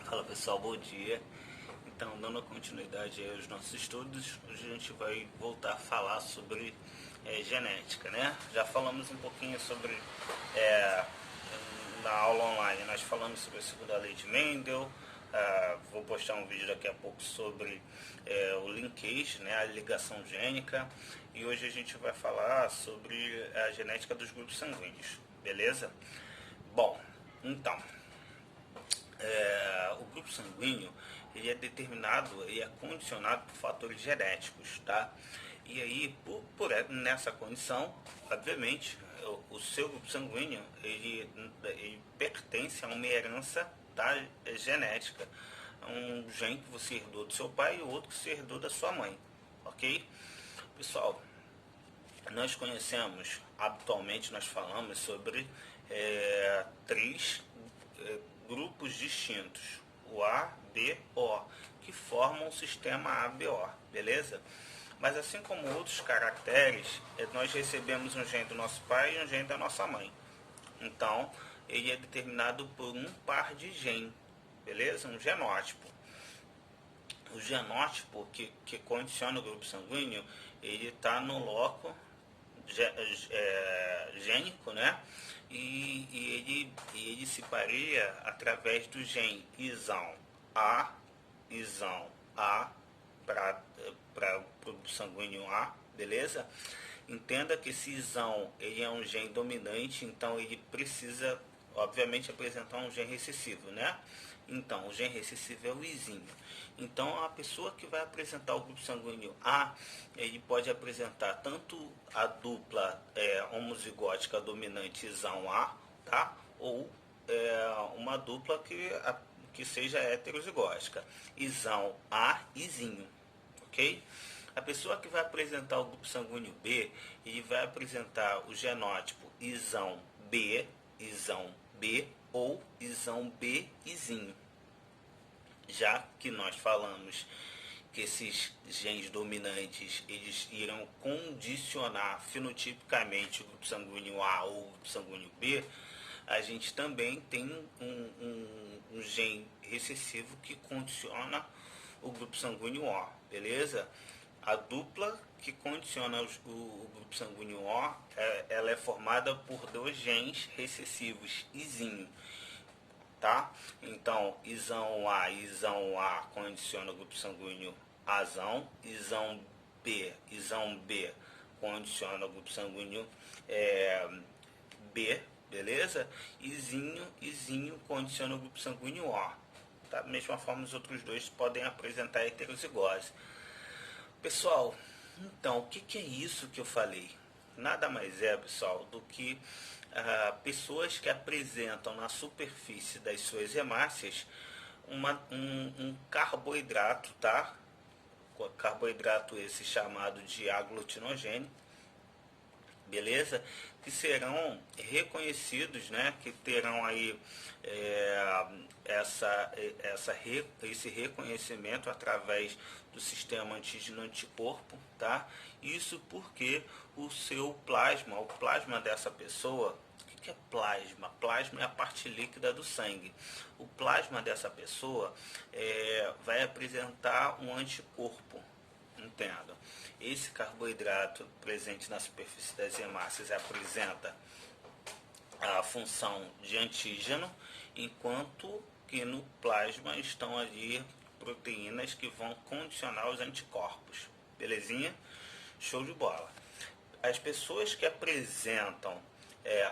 Fala pessoal, bom dia. Então, dando continuidade aos nossos estudos, hoje a gente vai voltar a falar sobre genética, né? Já falamos um pouquinho sobre, é, na aula online, nós falamos sobre a segunda lei de Mendel. Vou postar um vídeo daqui a pouco sobre o linkage, né, a ligação gênica. E hoje a gente vai falar sobre a genética dos grupos sanguíneos, beleza? Bom, então... o grupo sanguíneo ele é determinado, ele é condicionado por fatores genéticos, tá? E aí, nessa condição, obviamente, o seu grupo sanguíneo ele pertence a uma herança genética, um gene que você herdou do seu pai e outro que você herdou da sua mãe, ok? Pessoal, nós conhecemos, habitualmente nós falamos sobre três grupos distintos, o A, B, O, que formam o sistema ABO, beleza? Mas assim como outros caracteres, nós recebemos um gene do nosso pai e um gene da nossa mãe. Então, ele é determinado por um par de gene, beleza? Um genótipo. O genótipo que condiciona o grupo sanguíneo, ele está no loco gênico, né? E ele se pareia através do gene ISAM A para o grupo sanguíneo A, beleza? Entenda que esse ISAM ele é um gene dominante, então ele precisa, obviamente, apresentar um gene recessivo, né? Então, o gene recessivo é o Izinho. Então, a pessoa que vai apresentar o grupo sanguíneo A, ele pode apresentar tanto a dupla homozigótica dominante ISAM A, tá? Ou uma dupla que seja heterozigótica, ISAM A, Izinho, ok? A pessoa que vai apresentar o grupo sanguíneo B, ele vai apresentar o genótipo ISAM B ou ISAM B Izinho. Já que nós falamos que esses genes dominantes eles irão condicionar fenotipicamente o grupo sanguíneo A ou o grupo sanguíneo B, a gente também tem um gene recessivo que condiciona o grupo sanguíneo O, beleza? A dupla que condiciona o grupo sanguíneo O, ela é formada por dois genes recessivos, Izinho, tá? Então, ISAM A condiciona o grupo sanguíneo Azão, ISAM B condiciona o grupo sanguíneo B, beleza? Izinho condiciona o grupo sanguíneo O. Da mesma forma, os outros dois podem apresentar heterozigose. Pessoal, então, o que é isso que eu falei? Nada mais é, pessoal, do que pessoas que apresentam na superfície das suas hemácias um carboidrato, tá? Carboidrato esse chamado de aglutinogênio, beleza? Que serão reconhecidos, né? Que terão aí esse reconhecimento através do sistema antígeno-anticorpo, tá? Isso porque o seu plasma, o plasma dessa pessoa, o que é plasma? Plasma é a parte líquida do sangue. O plasma dessa pessoa vai apresentar um anticorpo. Entendo. Esse carboidrato presente na superfície das hemácias apresenta a função de antígeno, enquanto que no plasma estão ali proteínas que vão condicionar os anticorpos. Belezinha? Show de bola. As pessoas que apresentam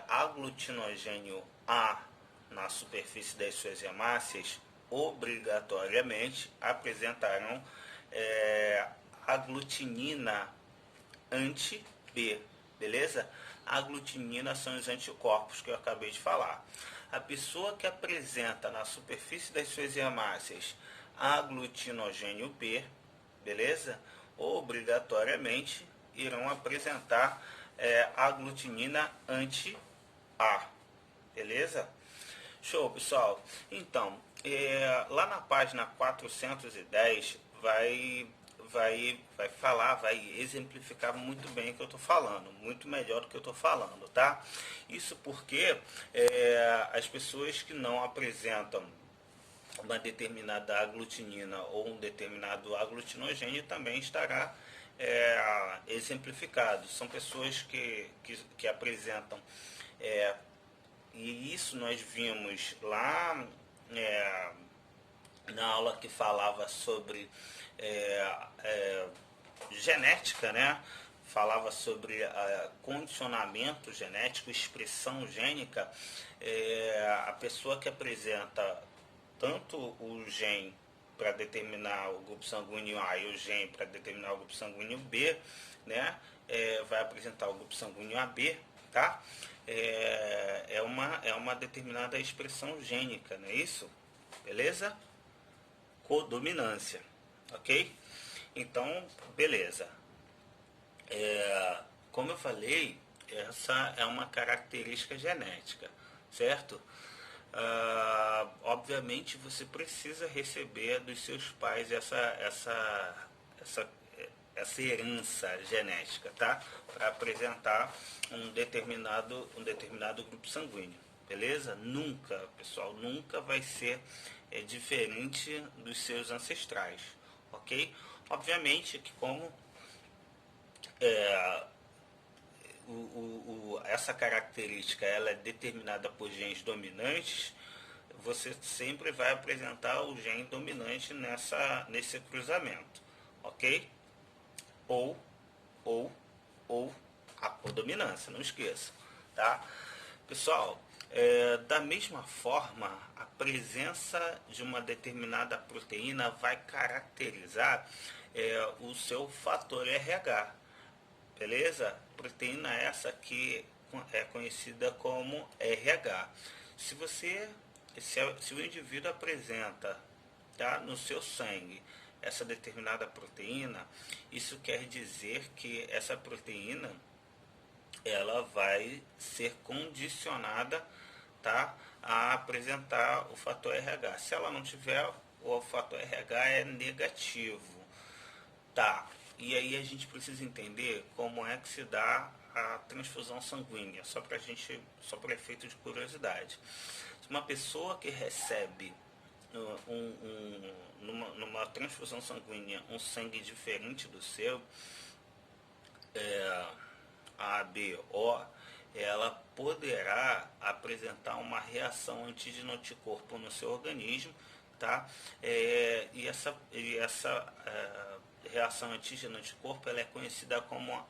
aglutinogênio A na superfície das suas hemácias obrigatoriamente apresentarão aglutinina anti-B, beleza? A aglutinina são os anticorpos que eu acabei de falar. A pessoa que apresenta na superfície das suas hemácias aglutinogênio B, beleza? Obrigatoriamente irão apresentar aglutinina anti-A, beleza? Show, pessoal. Então, lá na página 410 vai falar, vai exemplificar muito bem o que eu estou falando, muito melhor do que eu estou falando, tá? Isso porque as pessoas que não apresentam uma determinada aglutinina ou um determinado aglutinogênio também estará exemplificado. São pessoas que apresentam, e isso nós vimos lá na aula que falava sobre genética, né? Falava sobre condicionamento genético, expressão gênica. A pessoa que apresenta tanto o gene para determinar o grupo sanguíneo A e o gene para determinar o grupo sanguíneo B, né? Vai apresentar o grupo sanguíneo AB, tá? É uma determinada expressão gênica, não é isso? Beleza? Codominância, ok? Então, beleza. Como eu falei, essa é uma característica genética, certo? Obviamente você precisa receber dos seus pais essa herança genética, tá? Para apresentar um determinado grupo sanguíneo, beleza? Nunca, pessoal, nunca vai ser diferente dos seus ancestrais, ok? Obviamente que como essa característica ela é determinada por genes dominantes, você sempre vai apresentar o gene dominante nesse cruzamento, ok? Ou a codominância, não esqueça, tá? Pessoal, da mesma forma, a presença de uma determinada proteína vai caracterizar o seu fator RH, beleza? Proteína essa que é conhecida como RH. Se o indivíduo apresenta, tá, no seu sangue essa determinada proteína, isso quer dizer que essa proteína ela vai ser condicionada, tá, a apresentar o fator RH. Se ela não tiver, o fator RH é negativo, tá? E aí a gente precisa entender como é que se dá a transfusão sanguínea, só para efeito de curiosidade. Uma pessoa que recebe numa transfusão sanguínea um sangue diferente do seu, A, B, O, ela poderá apresentar uma reação antígeno-anticorpo no seu organismo, tá? E essa reação antígeno-anticorpo ela é conhecida como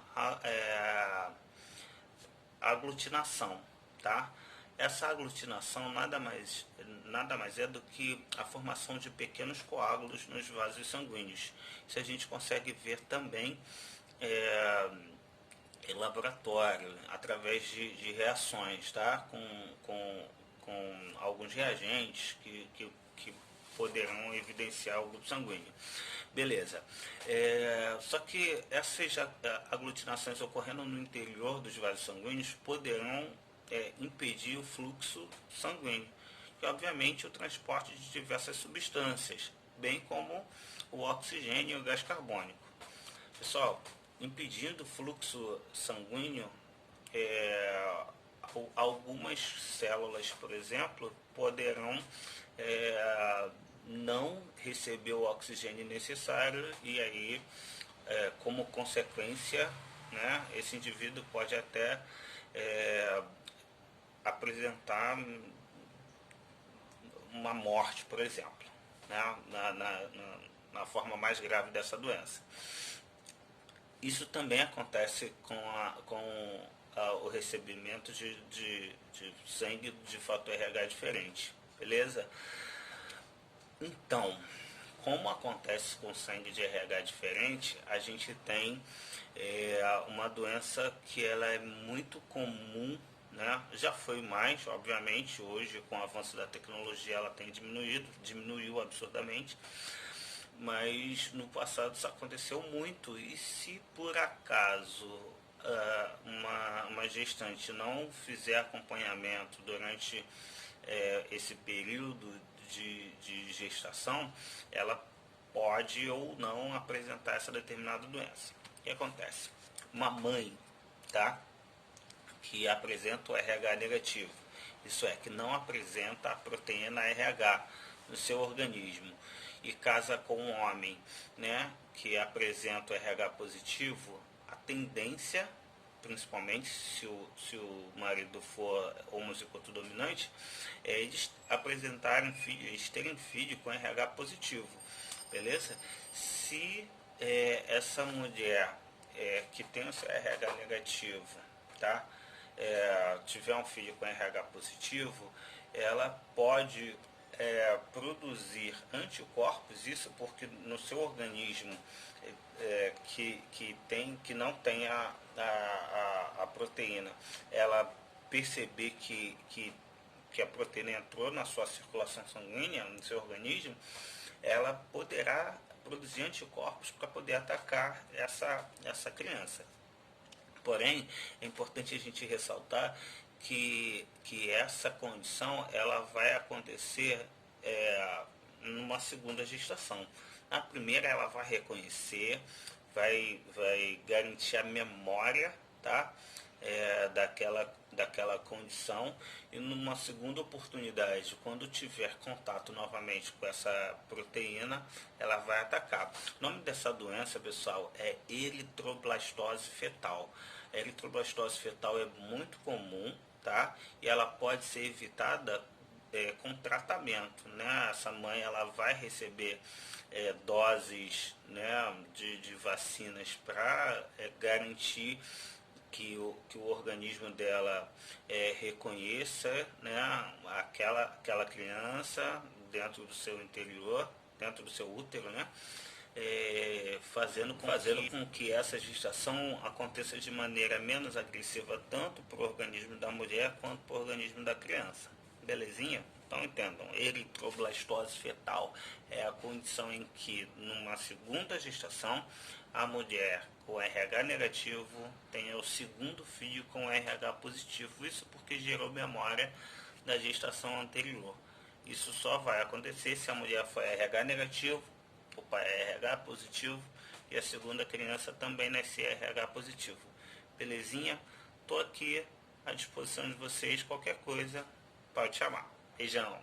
aglutinação, tá? Essa aglutinação nada mais é do que a formação de pequenos coágulos nos vasos sanguíneos. Isso a gente consegue ver também em laboratório, através de reações, tá? Com alguns reagentes que poderão evidenciar o grupo sanguíneo. Beleza. Só que essas aglutinações ocorrendo no interior dos vasos sanguíneos poderão impedir o fluxo sanguíneo, e obviamente o transporte de diversas substâncias, bem como o oxigênio e o gás carbônico. Pessoal, impedindo o fluxo sanguíneo, algumas células, por exemplo, poderão não receber o oxigênio necessário e aí, como consequência, né, esse indivíduo pode até apresentar uma morte, por exemplo, né, na forma mais grave dessa doença. Isso também acontece com o recebimento de sangue de fator RH diferente, beleza? Então, como acontece com sangue de RH diferente, a gente tem uma doença que ela é muito comum, né? Já foi mais, obviamente, hoje com o avanço da tecnologia ela tem diminuiu absurdamente, mas no passado isso aconteceu muito. E se por acaso uma gestante não fizer acompanhamento durante esse período de gestação, ela pode ou não apresentar essa determinada doença. O que acontece? Uma mãe, tá, que apresenta o RH negativo, isso é, que não apresenta a proteína RH, no seu organismo e casa com um homem, né, que apresenta o RH positivo, a tendência, principalmente se o marido for homozigoto dominante, é eles apresentarem filho, eles terem filho com RH positivo, beleza? Se essa mulher que tem o seu RH negativo, tá? Tiver um filho com RH positivo, ela pode produzir anticorpos, isso porque no seu organismo que não tem a proteína, ela perceber que a proteína entrou na sua circulação sanguínea, no seu organismo, ela poderá produzir anticorpos para poder atacar essa criança. Porém, é importante a gente ressaltar que essa condição ela vai acontecer numa segunda gestação. Na primeira ela vai reconhecer, vai garantir a memória, tá? Daquela condição, e numa segunda oportunidade, quando tiver contato novamente com essa proteína, ela vai atacar. O nome dessa doença, pessoal, é eritroblastose fetal. A eritroblastose fetal é muito comum, tá? E ela pode ser evitada com tratamento, né? Essa mãe ela vai receber doses, né, de vacinas para garantir que o organismo dela reconheça, né, aquela criança dentro do seu interior, dentro do seu útero, né, fazendo com que essa gestação aconteça de maneira menos agressiva tanto para o organismo da mulher quanto para o organismo da criança. Belezinha? Então entendam, eritroblastose fetal é a condição em que numa segunda gestação a mulher com RH negativo tem o segundo filho com RH positivo. Isso porque gerou memória da gestação anterior. Isso só vai acontecer se a mulher for RH negativo, o pai é RH positivo e a segunda criança também nascer RH positivo. Belezinha? Tô aqui à disposição de vocês, qualquer coisa pode chamar. Beijão.